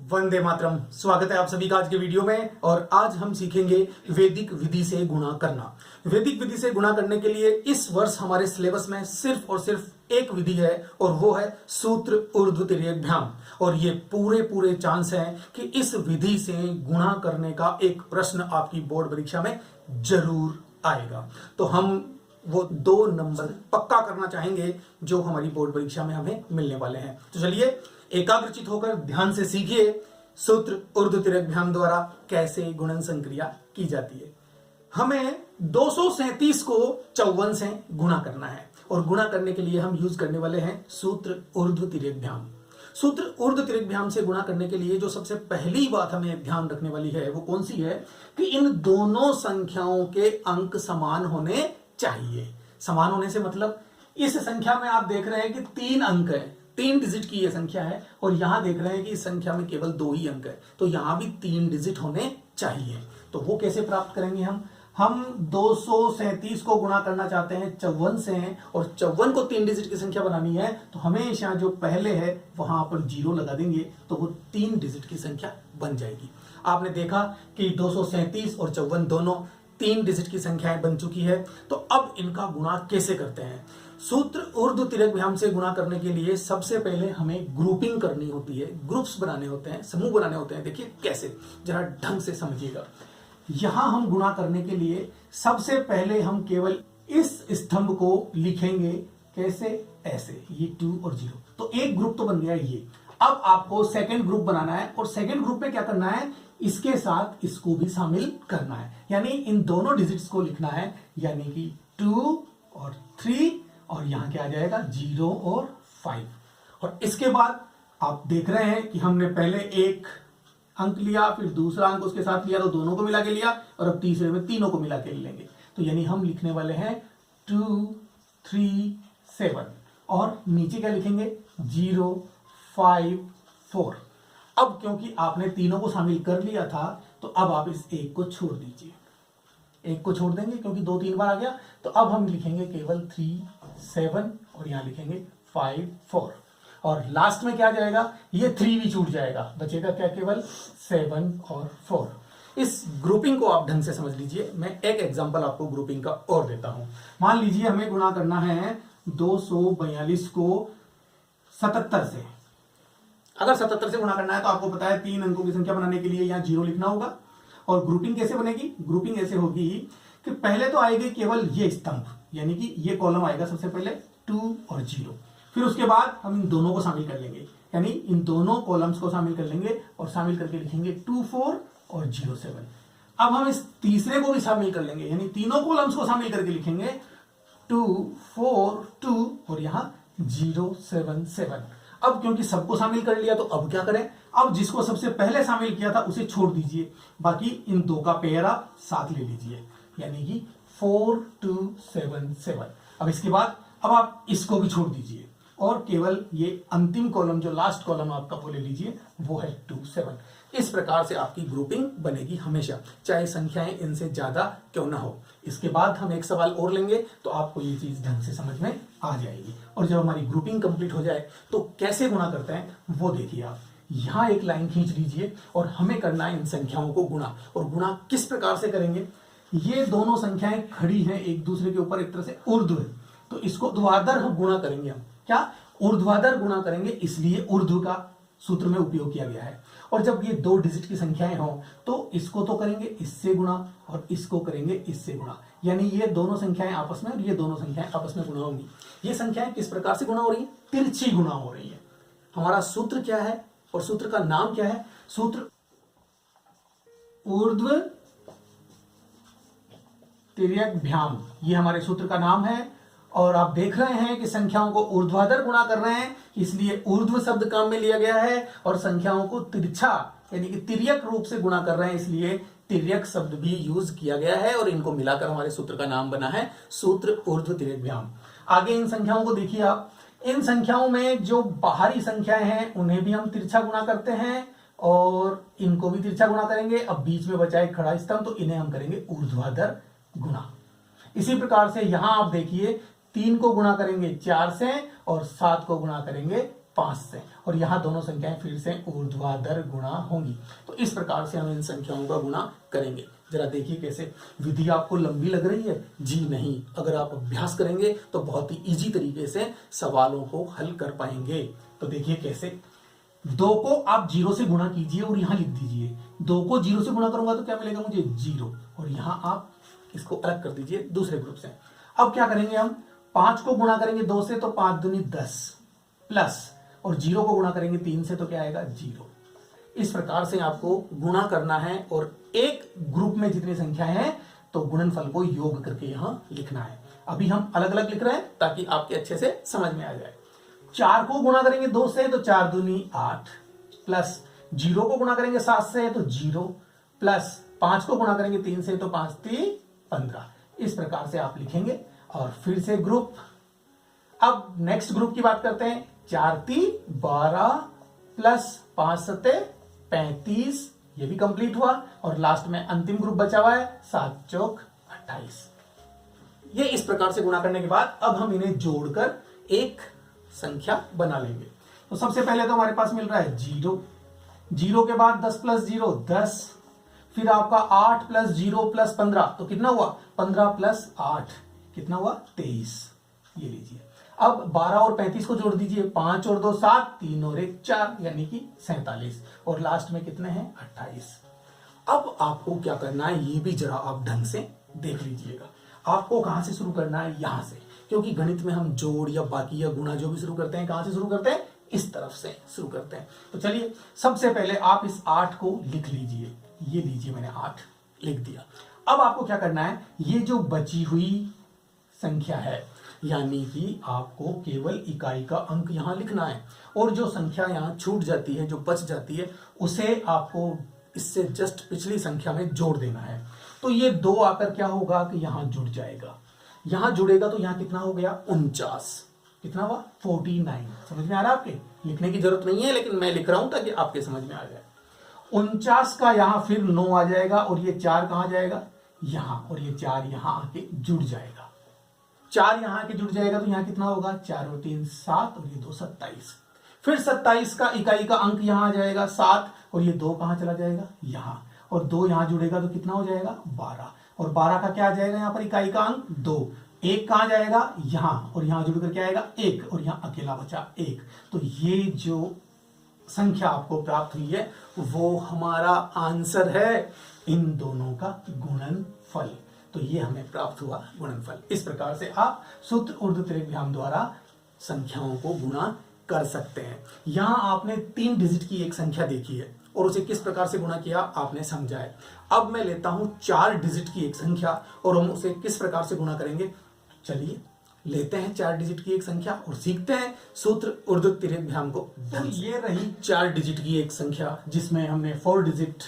वंदे मातरम। स्वागत है आप सभी का आज के वीडियो में। और आज हम सीखेंगे वैदिक विधि से गुणा करना। वैदिक विधि से गुणा करने के लिए इस वर्ष हमारे सिलेबस में सिर्फ और सिर्फ एक विधि है और वो है सूत्र ऊर्ध्व तिर्यक भ्याम। और ये पूरे चांस हैं कि इस विधि से गुणा करने का एक प्रश्न आपकी बोर्ड परीक्षा में जरूर आएगा। तो हम वो 2 नंबर पक्का करना चाहेंगे जो हमारी बोर्ड परीक्षा में हमें मिलने वाले हैं। तो चलिए एकाग्रचित होकर ध्यान से सीखिए सूत्र ऊर्ध्व तिर्यक भ्याम द्वारा कैसे गुणन संक्रिया की जाती है। हमें 237 को 54 से गुणा करना है और गुणा करने के लिए हम यूज करने वाले हैं सूत्र ऊर्ध्व तिर्यक भ्याम। सूत्र ऊर्ध्व तिर्यक भ्याम से गुणा करने के लिए जो सबसे पहली बात हमें ध्यान रखने वाली है वो कौन सी है कि इन दोनों संख्याओं के अंक समान होने चाहिए। समान होने से मतलब इस संख्या में आप देख रहे हैं कि 3 अंक है, 3 डिजिट की यह संख्या है और यहां देख रहे हैं कि इस संख्या में केवल 2 ही अंक है, तो यहां भी 3 डिजिट होने चाहिए। तो वो कैसे प्राप्त करेंगे हम 237 को गुणा करना चाहते हैं 54 से और 54 को 3 डिजिट की संख्या बनानी है तो हमेशा जो पहले है वहां पर 0 लगा देंगे तो वो 3 डिजिट की संख्या बन जाएगी। आपने देखा कि 237 और 54 दोनों 3 डिजिट की संख्याएं बन चुकी है। तो अब इनका गुणा कैसे करते हैं? सूत्र ऊर्ध्व तिर्यक भ्याम से गुणा करने के लिए सबसे पहले हमें ग्रुपिंग करनी होती है, ग्रुप्स बनाने होते हैं, समूह बनाने होते हैं। देखिए कैसे, जरा ढंग से समझिएगा। यहां हम गुणा करने के लिए सबसे पहले हम केवल इस स्तंभ को लिखेंगे। कैसे? ऐसे, ये 2 और 0, तो एक ग्रुप तो बन गया ये। अब आपको सेकंड ग्रुप बनाना है और सेकंड ग्रुप में क्या करना है, इसके साथ इसको भी शामिल करना है, यानी इन दोनों डिजिट्स को लिखना है, यानी कि 2 और 3 और यहां क्या आ जाएगा 0 और 5। और इसके बाद आप देख रहे हैं कि हमने पहले एक अंक लिया, फिर दूसरा अंक उसके साथ लिया, तो दोनों को मिला के लिया और अब तीसरे में तीनों को मिला के लेंगे। तो यानी हम लिखने वाले हैं 2 3 7 और नीचे क्या लिखेंगे 0 5 4। अब क्योंकि आपने तीनों को शामिल कर लिया था तो अब आप इस एक को छोड़ दीजिए, एक को छोड़ देंगे क्योंकि 2 3 बार आ गया। तो अब हम लिखेंगे केवल 3 7 और यहां लिखेंगे 5 4 और लास्ट में क्या जाएगा, ये 3 भी छूट जाएगा, बचेगा क्या केवल 7 और 4। इस ग्रुपिंग को आप ढंग से समझ लीजिए। मैं एक एग्जांपल आपको ग्रुपिंग का और देता हूं। मान लीजिए हमें गुणा करना है 242 को 77 से। अगर 77 से गुणा करना है तो आपको पता है 3 अंकों की संख्या बनाने के लिए यहां 0 लिखना होगा। और ग्रुपिंग कैसे बनेगी? ग्रुपिंग ऐसे होगी कि पहले तो आएगी केवल ये स्तंभ, यानी कि ये कॉलम आएगा सबसे पहले 2 और 0। फिर उसके बाद हम इन दोनों को शामिल कर लेंगे, यानी इन दोनों कॉलम्स को शामिल कर लेंगे और शामिल करके लिखेंगे 2 4 और 0 7। अब हम इस तीसरे को भी शामिल कर लेंगे, यानी तीनों कॉलम्स को शामिल करके लिखेंगे 2 4 2 और यहां 0 7 7। अब क्योंकि सबको शामिल कर लिया तो अब क्या करें, अब जिसको सबसे पहले शामिल किया था उसे छोड़ दीजिए, बाकी इन 2 का पेयर आप साथ ले लीजिए, यानी कि 4 2 7 7। अब इसके बाद अब आप इसको भी छोड़ दीजिए और केवल ये अंतिम कॉलम जो लास्ट कॉलम आपका वो ले लीजिए, वो है 2 7। इस प्रकार से आपकी ग्रुपिंग बनेगी हमेशा, चाहे संख्याएं इनसे ज्यादा क्यों ना हो। इसके बाद हम एक सवाल और लेंगे तो आपको ये चीज ढंग से समझ में आ जाएगी। और जब हमारी ग्रुपिंग कंप्लीट हो जाए तो कैसे गुणा करते हैं वो देखिए आप। यहां एक लाइन खींच लीजिए और हमें करना है इन संख्याओं को गुणा। और गुणा किस प्रकार से करेंगे, ये दोनों संख्याएं खड़ी हैं एक दूसरे के ऊपर, एक तरह से ऊर्ध्व है, तो इसको ऊर्ध्वाधर हम गुणा करेंगे। हम क्या ऊर्ध्वाधर गुणा करेंगे, इसलिए ऊर्ध्व का सूत्र में उपयोग किया गया है। और जब ये 2 डिजिट की संख्याएं हो तो इसको तो करेंगे इससे गुणा और इसको करेंगे इससे गुणा, यानी ये दोनों संख्याएं आपस में और ये दोनों संख्याएं आपस में गुणा होंगी। ये संख्याएं किस प्रकार से गुणा हो रही है? तिरछी गुणा हो रही है। हमारा सूत्र क्या है और सूत्र का नाम क्या है? सूत्र ऊर्ध्व तिर्यक भ्याम, ये हमारे सूत्र का नाम है। और आप देख रहे हैं कि संख्याओं को ऊर्ध्वाधर गुणा कर रहे हैं, इसलिए ऊर्ध्व शब्द काम में लिया गया है। और संख्याओं को तिरछा यानी कि तिर्यक रूप से गुणा कर रहे हैं, इसलिए तिर्यक शब्द भी यूज किया गया है और इनको मिलाकर हमारे सूत्र का नाम बना है सूत्र ऊर्ध्व तिर्यक भ्याम। आगे इन संख्याओं को देखिए आप। इन संख्याओं में जो बाहरी संख्याएं हैं उन्हें भी हम तिरछा गुणा करते हैं और इनको भी तिरछा गुणा करेंगे। अब बीच में बचा एक खड़ा स्तंभ, तो इन्हें हम करेंगे ऊर्ध्वाधर गुणा। इसी प्रकार से यहां आप देखिए 3 को गुणा करेंगे 4 से और 7 को गुणा करेंगे 5 से, और यहाँ दोनों संख्याएं फिर से ऊर्ध्वाधर गुणा होंगी। तो इस प्रकार से हम इन संख्याओं का गुणा करेंगे। जरा देखिए कैसे। विधि आपको लंबी लग रही है? जी नहीं, अगर आप अभ्यास करेंगे तो बहुत ही इजी तरीके से सवालों को हल कर पाएंगे। तो देखिए कैसे। 2 को आप 0 से गुणा कीजिए और यहां लिख दीजिए। 2 को 0 से गुणा करूंगा तो क्या मिलेगा मुझे? 0, और यहां आप इसको अलग कर दीजिए दूसरे ग्रुप से। अब क्या करेंगे हम? 5 को गुणा करेंगे 2 से तो 5 दूनी 10 प्लस, और 0 को गुणा करेंगे 3 से तो क्या आएगा? 0। इस प्रकार से आपको गुणा करना है, और एक ग्रुप में जितनी संख्याएं हैं तो गुणनफल को योग करके यहां लिखना है। अभी हम अलग अलग लिख रहे हैं ताकि आपके अच्छे से समझ में आ जाए। 4 को गुणा करेंगे 2 से तो 4 दूनी 8 प्लस, 0 को गुणा करेंगे 7 से तो 0 प्लस, 5 को गुणा करेंगे 3 से तो 5 3 15। इस प्रकार से आप लिखेंगे। और फिर से ग्रुप। अब नेक्स्ट ग्रुप की बात करते हैं। 4 3 12 प्लस 5 7 35, ये भी कंप्लीट हुआ। और लास्ट में अंतिम ग्रुप बचा हुआ है 7 चौक 28। ये इस प्रकार से गुणा करने के बाद अब हम इन्हें जोड़कर एक संख्या बना लेंगे। तो सबसे पहले तो हमारे पास मिल रहा है 0, 0 के बाद 10 प्लस 0 10, फिर आपका 8 प्लस 0 प्लस 15, तो कितना हुआ? 15 प्लस 8 कितना हुआ? 23। ये लीजिए। अब 12 और 35 को जोड़ दीजिए। 5 और 2 7, 3 और 1 4, यानी कि 47, और लास्ट में कितने हैं? 28। अब आपको क्या करना है ये भी जरा आप ढंग से देख लीजिएगा। आपको कहां से शुरू करना है? यहां से, क्योंकि गणित में हम जोड़ या बाकी या गुणा जो भी शुरू करते हैं कहां से शुरू करते हैं? इस तरफ से शुरू करते हैं। तो चलिए सबसे पहले आप इस 8 को लिख लीजिए। ये लीजिए, मैंने 8 लिख दिया। अब आपको क्या करना है? ये जो बची हुई संख्या है, यानी कि आपको केवल इकाई का अंक यहां लिखना है, और जो संख्या यहां छूट जाती है, जो बच जाती है, उसे आपको इससे जस्ट पिछली संख्या में जोड़ देना है। तो ये 2 आकर क्या होगा कि यहां जुड़ जाएगा। यहां जुड़ेगा तो यहां कितना हो गया? 49। कितना हुआ? 49। समझ में आ रहा है? आपके लिखने की जरूरत नहीं है, लेकिन मैं लिख रहा हूं ताकि आपके समझ में आ जाए। 49 का यहां फिर 9 आ जाएगा, और ये 4 कहां जाएगा? यहां, और ये 4 यहां आके जुड़ जाएगा। 4 यहां आके जुड़ जाएगा तो यहां कितना होगा? 4 और 3 7, और ये 2 27। फिर 27 का इकाई का अंक यहां आ जाएगा 7, और ये 2 कहां चला जाएगा? यहां, और 2 यहां जुड़ेगा तो कितना हो जाएगा? 12, और 12 का क्या आ जाएगा यहां पर इकाई का अंक? 2। 1 कहां जाएगा? यहां, और यहां जुड़कर क्या आएगा? 1, और यहां अकेला बचा 1। तो ये जो संख्या आपको प्राप्त हुई है वो हमारा आंसर है, इन दोनों का गुणनफल। तो ये हमें प्राप्त हुआ गुणनफल। इस प्रकार से आप सूत्र ऊर्ध्व तिर्यक विराम द्वारा संख्याओं को गुणा कर सकते हैं। यहां आपने 3 डिजिट की एक संख्या देखी है और उसे किस प्रकार से गुणा किया आपने समझा है। अब मैं लेता हूं 4 डिजिट की एक संख्या और हम उसे किस प्रकार से गुणा करेंगे। चलिए लेते हैं 4 डिजिट की एक संख्या और सीखते हैं सूत्र ऊर्ध्व तिर्यक विराम को। तो ये रही 4 डिजिट की एक संख्या जिसमें हमने 4 डिजिट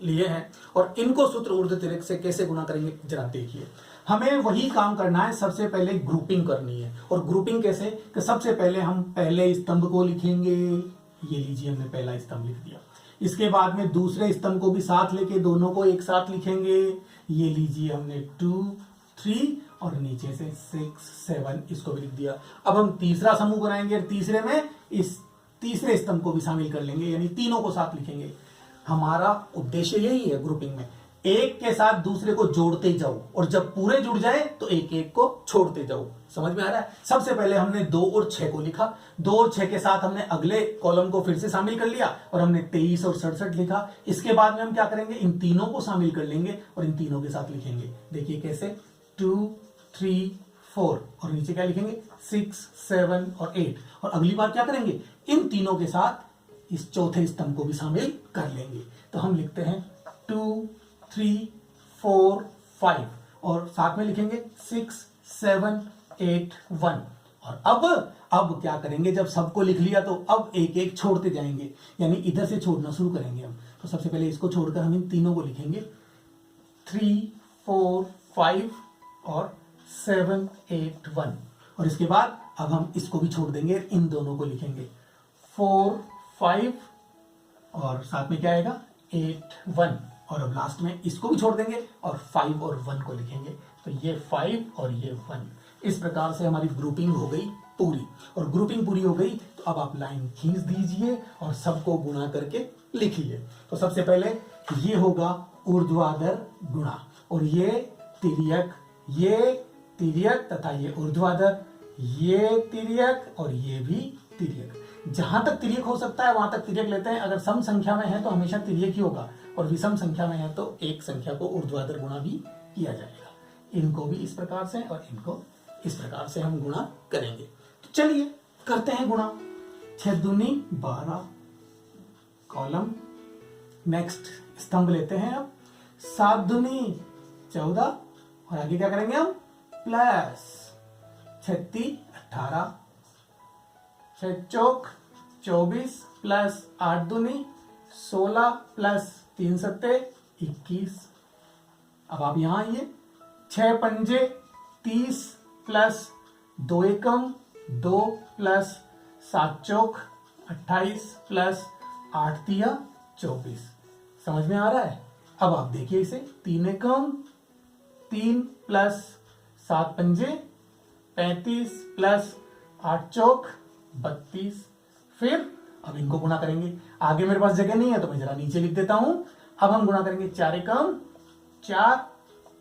लिए हैं, और इनको सूत्र ऊर्ध्व तिर्यक से कैसे गुणा करेंगे जरा देखिए। हमें वही काम करना है, सबसे पहले ग्रुपिंग करनी है। और ग्रुपिंग कैसे कि सबसे पहले हम पहले स्तंभ को लिखेंगे। ये लीजिए, हमने पहला स्तंभ लिख दिया। इसके बाद में दूसरे स्तंभ को भी साथ लेके दोनों को एक साथ लिखेंगे। ये लीजिए, हमने 2 3 और नीचे से 6 7 इसको भी लिख दिया। अब हम तीसरा समूह बनाएंगे, तीसरे में इस तीसरे स्तंभ को भी शामिल कर लेंगे, यानी तीनों को साथ लिखेंगे। हमारा उद्देश्य यही है ग्रुपिंग में, एक के साथ दूसरे को जोड़ते जाओ, और जब पूरे जुड़ जाए तो एक एक को छोड़ते जाओ। समझ में आ रहा है। सबसे पहले हमने 2 और 6 को लिखा, 2 और 6 के साथ हमने अगले कॉलम को फिर से शामिल कर लिया और हमने 23 और 67 लिखा। इसके बाद में हम क्या करेंगे, इन तीनों को शामिल कर लेंगे और इन तीनों के साथ लिखेंगे। देखिए कैसे, 2 3 4 और नीचे क्या लिखेंगे, 6 7 और 8। और अगली बार क्या करेंगे, इन तीनों के साथ इस चौथे स्तंभ को भी शामिल कर लेंगे। तो हम लिखते हैं 2 3 4 5 और साथ में लिखेंगे 6 7 8 1। और अब क्या करेंगे, जब सबको लिख लिया तो अब एक एक छोड़ते जाएंगे, यानी इधर से छोड़ना शुरू करेंगे हम। तो सबसे पहले इसको छोड़कर हम इन तीनों को लिखेंगे 3 4 5 और 7 8 1। और इसके बाद अब हम इसको भी छोड़ देंगे, इन दोनों को लिखेंगे 4 5 और साथ में क्या आएगा 8 1। और अब लास्ट में इसको भी छोड़ देंगे और 5 और 1 को लिखेंगे। तो ये 5 और ये 1। इस प्रकार से हमारी ग्रुपिंग हो गई पूरी। और ग्रुपिंग पूरी हो गई तो तो अब आप लाइन खींच दीजिए और सबको गुणा करके लिखिए। तो सबसे पहले ये होगा ऊर्ध्वाधर गुणा, और ये तिर्यक तथा ये ऊर्ध्वाधर, ये तिर्यक और ये भी तिर्यक। जहां तक तिर्यक हो सकता है वहां तक तिर्यक लेते हैं। अगर सम संख्या में है तो हमेशा तिर्यक ही होगा, और विषम संख्या में है तो एक संख्या को ऊर्ध्वाधर गुणा भी किया जाएगा। इनको भी इस प्रकार से और इनको इस प्रकार से हम गुणा करेंगे। तो चलिए करते हैं गुणा। 6 दूनी 12 कॉलम। नेक्स्ट स्तंभ लेते हैं अब। 7 दूनी 14 और आगे क्या करेंगे हम प्लस 36 18, 6 चौक 24 प्लस 8 दूनी 16 प्लस 3 सत्ते 21। अब आप यहां आइए। 6 पंजे 30 प्लस 2 एकम 2 प्लस 7 चौक 28 प्लस 8 तिया 24। समझ में आ रहा है? अब आप देखिए इसे। 3 एकम 3 प्लस 7 पंजे 35 प्लस 8 चौक 32। फिर अब इनको गुणा करेंगे। आगे मेरे पास जगह नहीं है तो मैं जरा नीचे लिख देता हूं। अब हम गुणा करेंगे। 4 एकम 4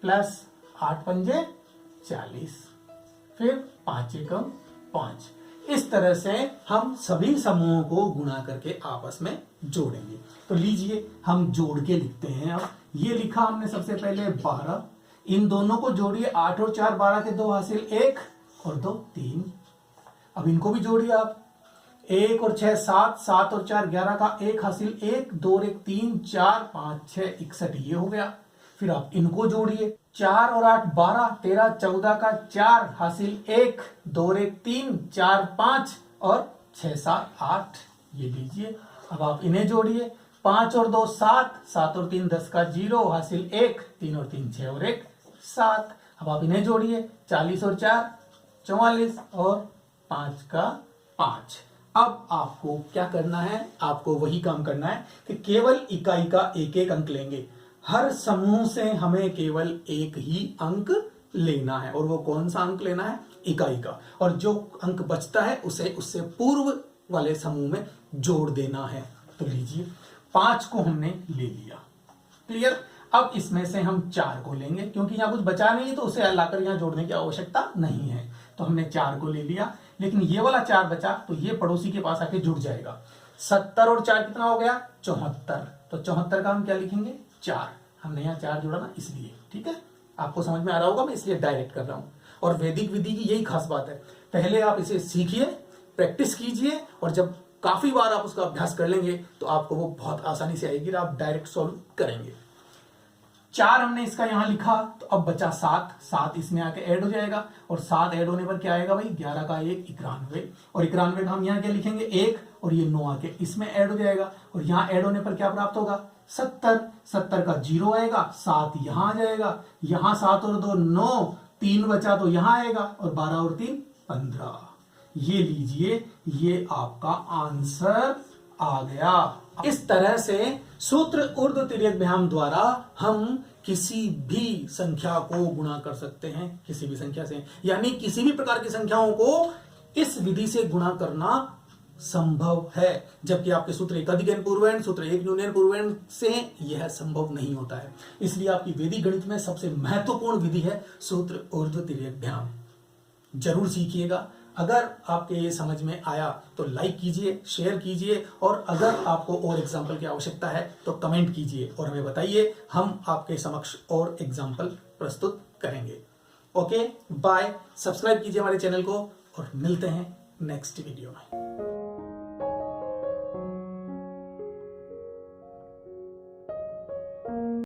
प्लस 8 पंजे 40, फिर 5 एकम 5। इस तरह से हम सभी समूहों को गुणा करके आपस में जोड़ेंगे। तो लीजिए हम जोड़ के लिखते हैं। अब ये लिखा हमने सबसे पहले 12, इन दोनों को जोड़िए। 8 और 4 12 के 2 हासिल 1 और 2 3। अब इनको भी जोड़िए आप। 1 और 6 7, 7 और 4 11 का 1 हासिल 1, 2 और 1 3, 4 5 6 61 ये हो गया। फिर आप इनको जोड़िए। 4 और 8 12, 13 14 का 4 हासिल 1, 2 और 1 3, 4 5 और 6 7 8 ये लीजिए। अब आप इन्हें जोड़िए। 5 और 2 7, 7 और 3 10 का 0 हासिल 1, 3 और 3 6 और 1 7। अब आप इन्हें जोड़िए। 40 और 4 44 और 5 का 5। अब आपको क्या करना है? आपको वही काम करना है कि केवल इकाई का एक एक अंक लेंगे। हर समूह से हमें केवल एक ही अंक लेना है, और वो कौन सा अंक लेना है? इकाई का। और जो अंक बचता है उसे उससे पूर्व वाले समूह में जोड़ देना है। तो लीजिए 5 को हमने ले लिया। क्लियर? अब इसमें से हम 4 को लेंगे, क्योंकि यहां कुछ बचा नहीं है तो उसे लाकर यहां जोड़ने की आवश्यकता नहीं है। तो हमने 4 को ले लिया, लेकिन ये वाला 4 बचा तो ये पड़ोसी के पास आके जुड़ जाएगा। 70 और 4 कितना हो गया? 74। तो 74 का हम क्या लिखेंगे? 4। हमने यहाँ 4 जोड़ा ना, इसलिए। ठीक है, आपको समझ में आ रहा होगा, मैं इसलिए डायरेक्ट कर रहा हूं। और वैदिक विधि की यही खास बात है, पहले आप इसे सीखिए, प्रैक्टिस कीजिए, और जब काफी बार आप उसका अभ्यास कर लेंगे तो आपको वो बहुत आसानी से आएगी, आप डायरेक्ट सॉल्व करेंगे। 4 हमने इसका यहां लिखा, तो अब बचा 7। 7 इसमें आके ऐड हो जाएगा, और 7 ऐड होने पर क्या आएगा भाई? 11 का 1 91, और 91 का हम यहाँ क्या लिखेंगे? 1, और ये 9 आके इसमें ऐड हो जाएगा, और यहाँ ऐड होने पर क्या प्राप्त होगा? 70। 70 का 0 आएगा, 7 यहां आ जाएगा, यहां 7 और 2 9, 3 बचा तो यहां आएगा, और 12 और 3 15। ये लीजिए, ये आपका आंसर आ गया। इस तरह से सूत्र ऊर्ध्व तिर्यक व्यायाम द्वारा हम किसी भी संख्या को गुणा कर सकते हैं, किसी भी संख्या से, यानी किसी भी प्रकार की संख्याओं को इस विधि से गुणा करना संभव है। जबकि आपके सूत्र एक अधिक n पूर्व सूत्र एक न्यून पूर्व से यह संभव नहीं होता है। इसलिए आपकी वैदिक गणित में सबसे महत्वपूर्ण विधि है सूत्र ऊर्ध्व तिर्यक व्यायाम। जरूर सीखिएगा। अगर आपके ये समझ में आया तो लाइक कीजिए, शेयर कीजिए, और अगर आपको और एग्जाम्पल की आवश्यकता है तो कमेंट कीजिए और हमें बताइए, हम आपके समक्ष और एग्जाम्पल प्रस्तुत करेंगे। Okay, bye. सब्सक्राइब कीजिए हमारे चैनल को, और मिलते हैं नेक्स्ट वीडियो में।